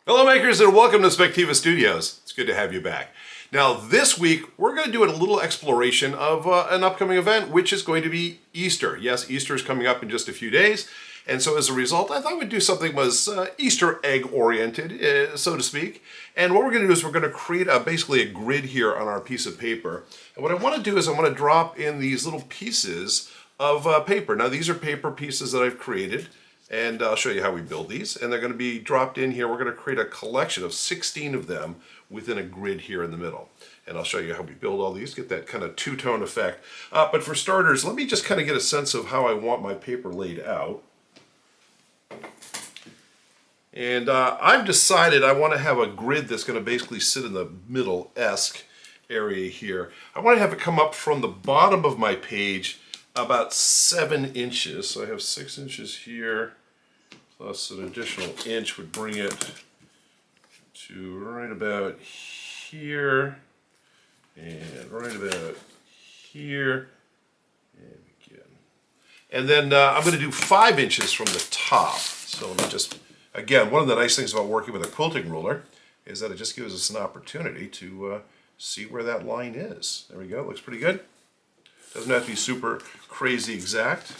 Hello makers and welcome to Spectiva Studios. It's good to have you back. Now this week we're going to do a little exploration of an upcoming event, which is going to be Easter. Yes, Easter is coming up in just a few days, and so as a result I thought we'd do something was Easter egg oriented, so to speak. And what we're going to do is we're going to create basically a grid here on our piece of paper. And what I want to do is I want to drop in these little pieces of paper. Now these are paper pieces that I've created. And I'll show you how we build these. And they're going to be dropped in here. We're going to create a collection of 16 of them within a grid here in the middle. And I'll show you how we build all these, get that kind of two-tone effect. But for starters, let me just kind of get a sense of how I want my paper laid out. And I've decided I want to have a grid that's going to basically sit in the middle-esque area here. I want to have it come up from the bottom of my page about 7 inches. So I have 6 inches here, plus an additional inch would bring it to right about here, and right about here, and begin. And then I'm going to do 5 inches from the top. So let me just, again, one of the nice things about working with a quilting ruler is that it just gives us an opportunity to see where that line is. There we go, looks pretty good. Doesn't have to be super crazy exact.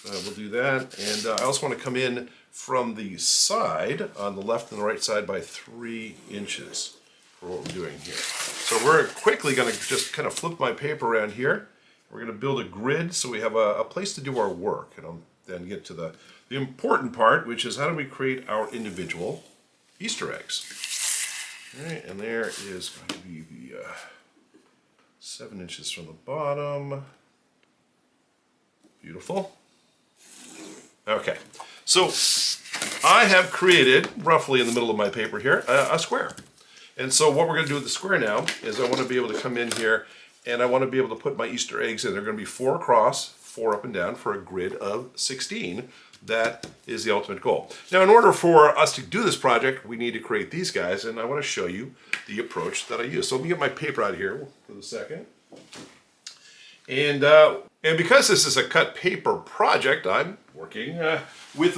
We'll do that. And I also want to come in from the side, on the left and the right side, by 3 inches for what we're doing here. So we're quickly going to just kind of flip my paper around here. We're going to build a grid so we have a place to do our work. And I'll then get to the important part, which is how do we create our individual Easter eggs. All right, and there is going to be the 7 inches from the bottom. Beautiful. Okay, so I have created, roughly in the middle of my paper here, a square. And so what we're going to do with the square now is I want to be able to come in here and I want to be able to put my Easter eggs in. They're going to be 4 across, 4 up and down for a grid of 16. That is the ultimate goal. Now, in order for us to do this project, we need to create these guys, and I want to show you the approach that I use. So let me get my paper out of here for a second. And because this is a cut paper project, I'm working with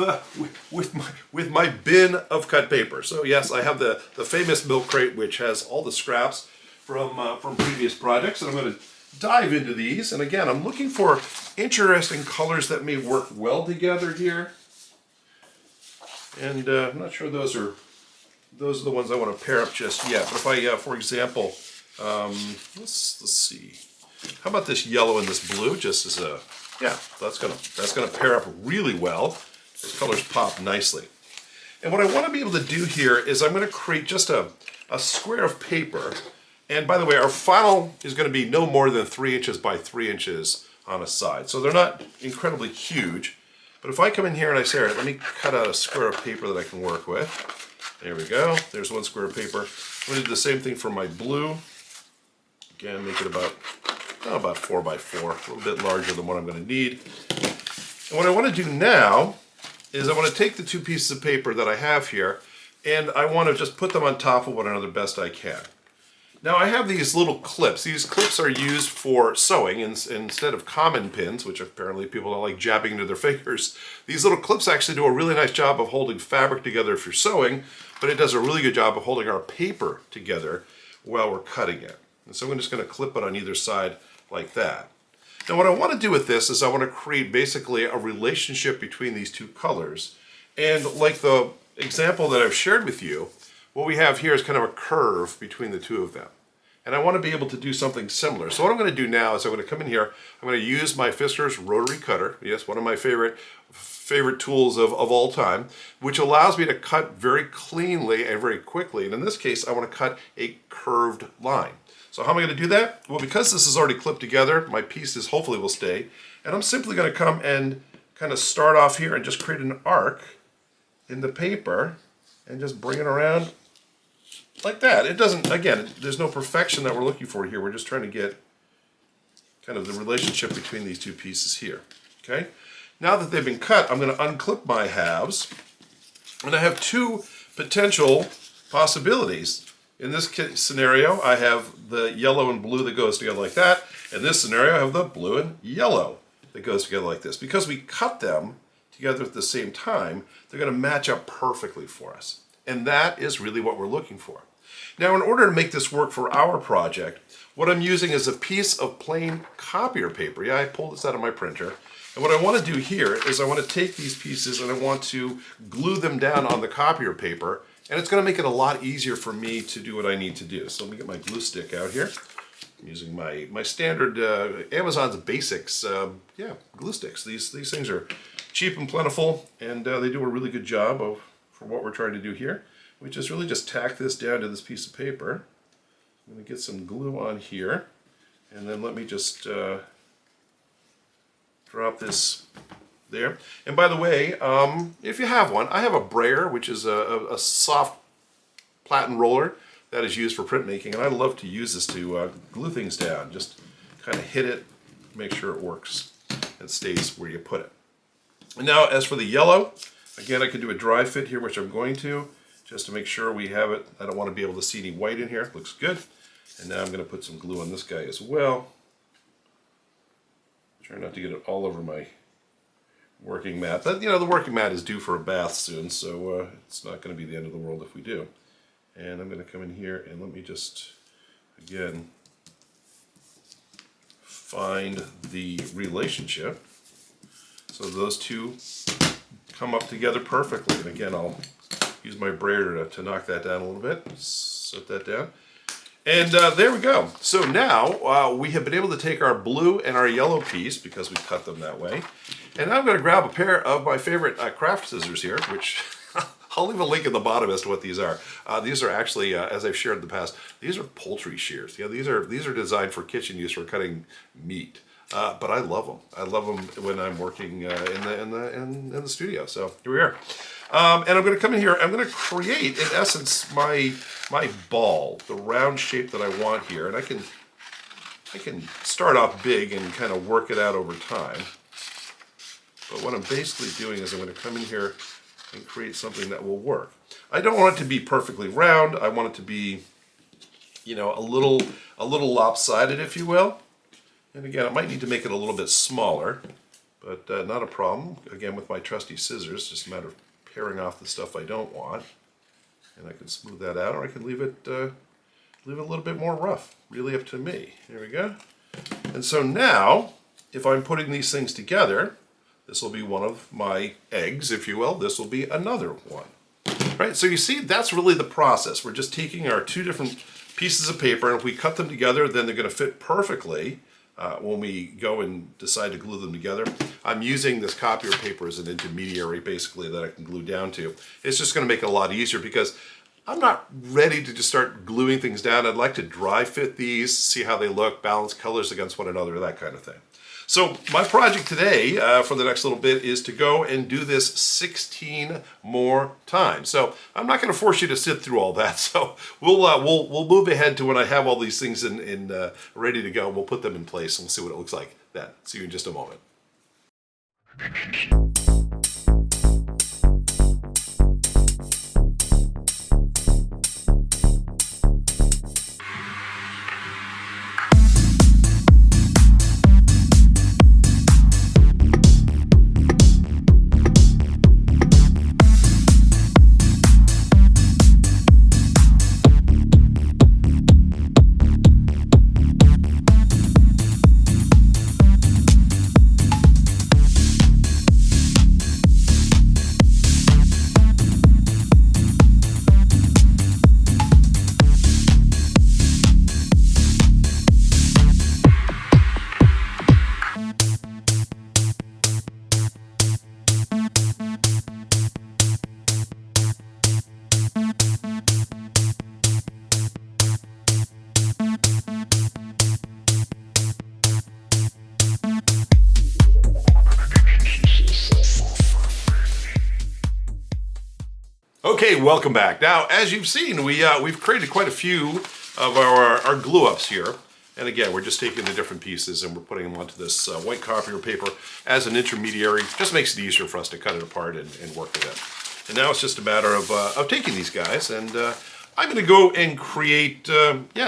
my bin of cut paper. So yes, I have the famous milk crate, which has all the scraps from previous projects, and I'm going to dive into these. And again, I'm looking for interesting colors that may work well together here. And I'm not sure those are the ones I want to pair up just yet. But if I, for example, let's see. How about this yellow and this blue? Just as a, yeah, that's gonna pair up really well. Those colors pop nicely. And what I want to be able to do here is I'm going to create just a square of paper. And by the way, our file is going to be no more than 3 inches by 3 inches on a side. So they're not incredibly huge. But if I come in here and I say, all right, let me cut out a square of paper that I can work with. There we go. There's one square of paper. I'm going to do the same thing for my blue. Again, make it about 4 by 4, a little bit larger than what I'm going to need. And what I want to do now is I want to take the 2 pieces of paper that I have here and I want to just put them on top of one another best I can. Now I have these little clips. These clips are used for sewing instead of common pins, which apparently people don't like jabbing into their fingers. These little clips actually do a really nice job of holding fabric together if you're sewing, but it does a really good job of holding our paper together while we're cutting it. And so I'm just going to clip it on either side like that. Now what I want to do with this is I want to create basically a relationship between these 2 colors. And like the example that I've shared with you, what we have here is kind of a curve between the 2 of them. And I want to be able to do something similar. So what I'm going to do now is I'm going to come in here, I'm going to use my Fiskars rotary cutter, yes, one of my favorite tools of all time, which allows me to cut very cleanly and very quickly. And in this case, I want to cut a curved line. So how am I going to do that? Well, because this is already clipped together, my pieces hopefully will stay. And I'm simply going to come and kind of start off here and just create an arc in the paper and just bring it around like that. It doesn't, again, there's no perfection that we're looking for here. We're just trying to get kind of the relationship between these 2 pieces here. Okay? Now that they've been cut, I'm going to unclip my halves. And I have 2 potential possibilities. In this scenario, I have the yellow and blue that goes together like that. In this scenario, I have the blue and yellow that goes together like this. Because we cut them together at the same time, they're going to match up perfectly for us. And that is really what we're looking for. Now, in order to make this work for our project, what I'm using is a piece of plain copier paper. Yeah, I pulled this out of my printer. And what I want to do here is I want to take these pieces and I want to glue them down on the copier paper. And it's going to make it a lot easier for me to do what I need to do. So let me get my glue stick out here. I'm using my standard Amazon's Basics glue sticks. These things are cheap and plentiful, and they do a really good job for what we're trying to do here. We just tack this down to this piece of paper. I'm going to get some glue on here, and then let me just drop this there. And by the way, if you have one, I have a brayer, which is a soft platen roller that is used for printmaking, and I love to use this to glue things down. Just kind of hit it, make sure it works, and stays where you put it. And now, as for the yellow, again, I can do a dry fit here, which I'm going to, just to make sure we have it. I don't want to be able to see any white in here. It looks good. And now I'm going to put some glue on this guy as well. Try not to get it all over my working mat. But, the working mat is due for a bath soon, so it's not going to be the end of the world if we do. And I'm going to come in here and let me just, again, find the relationship. So those two come up together perfectly. And again, I'll use my brayer to knock that down a little bit. Set that down. And there we go. So now we have been able to take our blue and our yellow piece, because we cut them that way. And now I'm going to grab a pair of my favorite craft scissors here, which I'll leave a link in the bottom as to what these are. These are actually, as I've shared in the past, these are poultry shears. Yeah, these are designed for kitchen use for cutting meat. But I love them. I love them when I'm working in the studio. So here we are. And I'm going to come in here. I'm going to create, in essence, my ball, the round shape that I want here. And I can start off big and kind of work it out over time. But what I'm basically doing is I'm going to come in here and create something that will work. I don't want it to be perfectly round. I want it to be, a little lopsided, if you will. And again, I might need to make it a little bit smaller, but not a problem. Again, with my trusty scissors, just a matter of paring off the stuff I don't want. And I can smooth that out, or I can leave it a little bit more rough. Really up to me. There we go. And so now, if I'm putting these things together, this will be one of my eggs, if you will. This will be another one. Right? So you see, that's really the process. We're just taking our two different pieces of paper, and if we cut them together, then they're going to fit perfectly. When we go and decide to glue them together. I'm using this copier paper as an intermediary, basically, that I can glue down to. It's just going to make it a lot easier because I'm not ready to just start gluing things down. I'd like to dry fit these, see how they look, balance colors against one another, that kind of thing. So my project today for the next little bit is to go and do this 16 more times. So I'm not going to force you to sit through all that. So we'll move ahead to when I have all these things ready to go. We'll put them in place and we'll see what it looks like then. See you in just a moment. Okay, welcome back. Now, as you've seen, we've created quite a few of our glue ups here. And again, we're just taking the different pieces and we're putting them onto this white copier paper as an intermediary. Just makes it easier for us to cut it apart and work with it. And now it's just a matter of taking these guys and I'm going to go and create,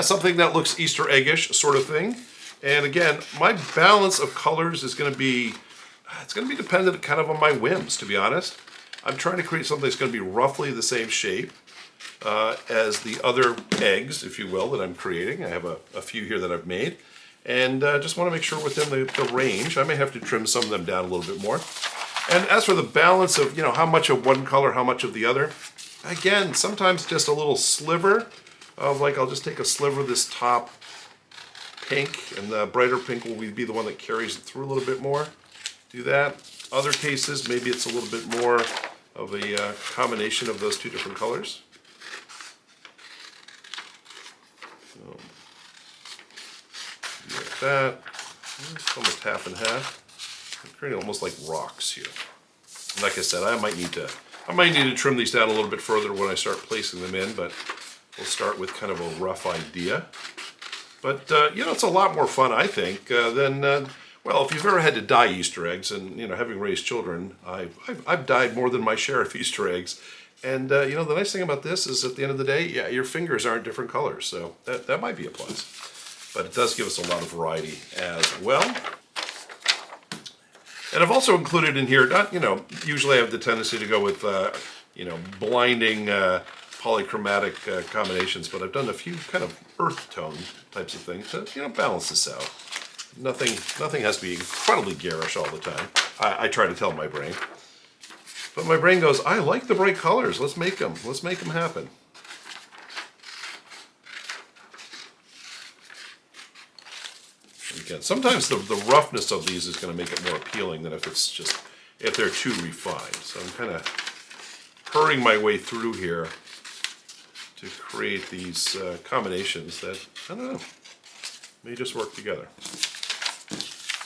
something that looks Easter eggish sort of thing. And again, my balance of colors is going to be, it's going to be dependent kind of on my whims, to be honest. I'm trying to create something that's going to be roughly the same shape. as the other eggs, if you will, that I'm creating. I have a few here that I've made. And just want to make sure within the range. I may have to trim some of them down a little bit more. And as for the balance of, how much of one color, how much of the other, again, sometimes just a little sliver of, like, I'll just take a sliver of this top pink, and the brighter pink will be the one that carries it through a little bit more. Do that. Other cases, maybe it's a little bit more of a combination of those two different colors. So, like that. It's almost half and half. I'm creating almost like rocks here. And like I said, I might need to trim these down a little bit further when I start placing them in, but we'll start with kind of a rough idea. But it's a lot more fun, I think, than well, if you've ever had to dye Easter eggs, and having raised children, I've dyed more than my share of Easter eggs. And the nice thing about this is, at the end of the day, yeah, your fingers aren't different colors, so that might be a plus. But it does give us a lot of variety as well. And I've also included in here, usually I have the tendency to go with, blinding polychromatic combinations, but I've done a few kind of earth tone types of things to, balance this out. Nothing has to be incredibly garish all the time. I try to tell my brain. But my brain goes, I like the bright colors, let's make them happen. Again, sometimes the roughness of these is going to make it more appealing than if they're too refined. So I'm kind of hurrying my way through here to create these combinations that, I don't know, may just work together.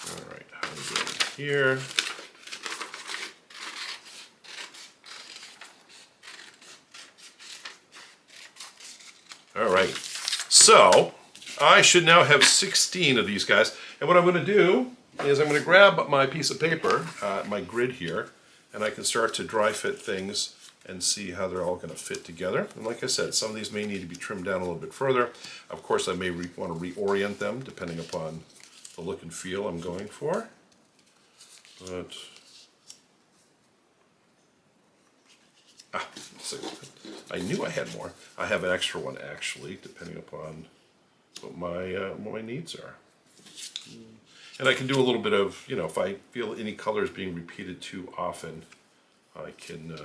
All right, how do we go here? All right, so I should now have 16 of these guys. And what I'm going to do is I'm going to grab my piece of paper, my grid here, and I can start to dry fit things and see how they're all going to fit together. And like I said, some of these may need to be trimmed down a little bit further. Of course, I may want to reorient them depending upon the look and feel I'm going for. But I knew I had more. I have an extra one actually, depending upon what my needs are. And I can do a little bit of, if I feel any colors being repeated too often, I can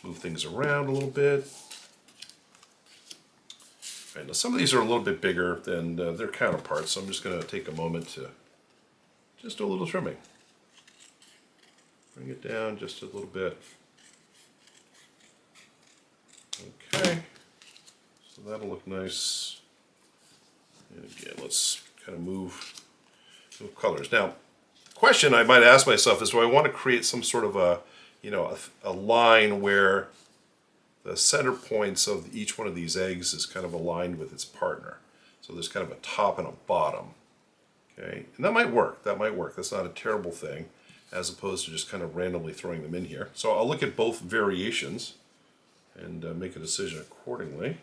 move things around a little bit. Right, now some of these are a little bit bigger than their counterparts, so I'm just going to take a moment to just do a little trimming. Bring it down just a little bit. Okay, so that'll look nice. And again, let's kind of move colors. Now, question I might ask myself is, do I want to create some sort of a line where the center points of each one of these eggs is kind of aligned with its partner? So there's kind of a top and a bottom. Okay, and that might work. That's not a terrible thing, as opposed to just kind of randomly throwing them in here. So I'll look at both variations and make a decision accordingly.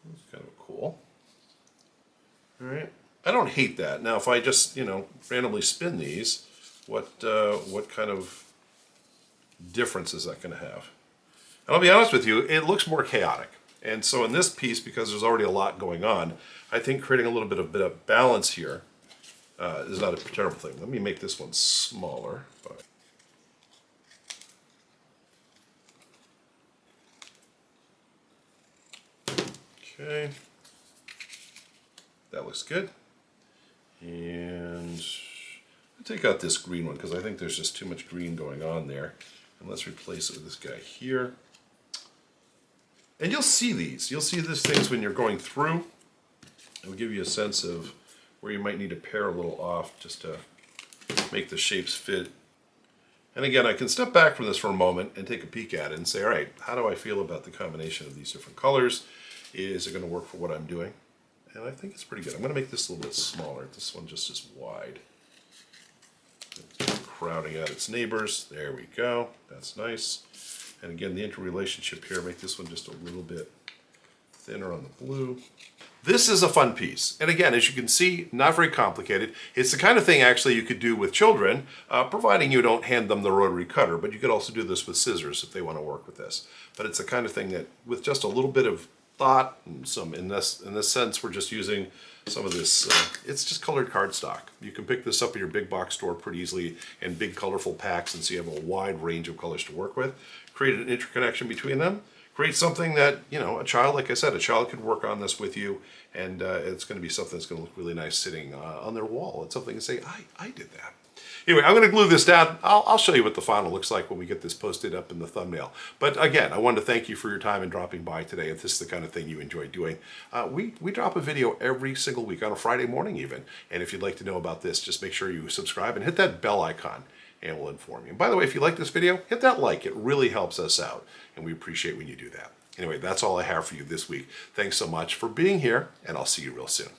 That's kind of cool. All right, I don't hate that. Now, if I just randomly spin these, what kind of difference is that going to have? And I'll be honest with you, it looks more chaotic. And so in this piece, because there's already a lot going on, I think creating a little bit of balance here is not a terrible thing. Let me make this one smaller. Okay, that looks good. And I'll take out this green one because I think there's just too much green going on there. And let's replace it with this guy here. And you'll see these. You'll see these things when you're going through. It'll give you a sense of where you might need to pare a little off just to make the shapes fit. And again, I can step back from this for a moment and take a peek at it and say, all right, how do I feel about the combination of these different colors? Is it going to work for what I'm doing? And I think it's pretty good. I'm going to make this a little bit smaller. This one just is wide. It's crowding out its neighbors. There we go. That's nice. And again, the interrelationship here, make this one just a little bit thinner on the blue. This is a fun piece. And again, as you can see, not very complicated. It's the kind of thing actually you could do with children, providing you don't hand them the rotary cutter, but you could also do this with scissors if they want to work with this. But it's the kind of thing that with just a little bit of thought and some, in this sense, we're just using some of this, it's just colored cardstock. You can pick this up in your big box store pretty easily in big colorful packs, and so you have a wide range of colors to work with. Create an interconnection between them. Create something that, you know, a child, like I said, a child could work on this with you, and it's going to be something that's going to look really nice sitting on their wall. It's something to say, I did that. Anyway, I'm going to glue this down. I'll show you what the final looks like when we get this posted up in the thumbnail. But again, I wanted to thank you for your time and dropping by today. If this is the kind of thing you enjoy doing, we drop a video every single week on a Friday morning even. And if you'd like to know about this, just make sure you subscribe and hit that bell icon, and we'll inform you. And by the way, if you like this video, hit that like. It really helps us out, and we appreciate when you do that. Anyway, that's all I have for you this week. Thanks so much for being here, and I'll see you real soon.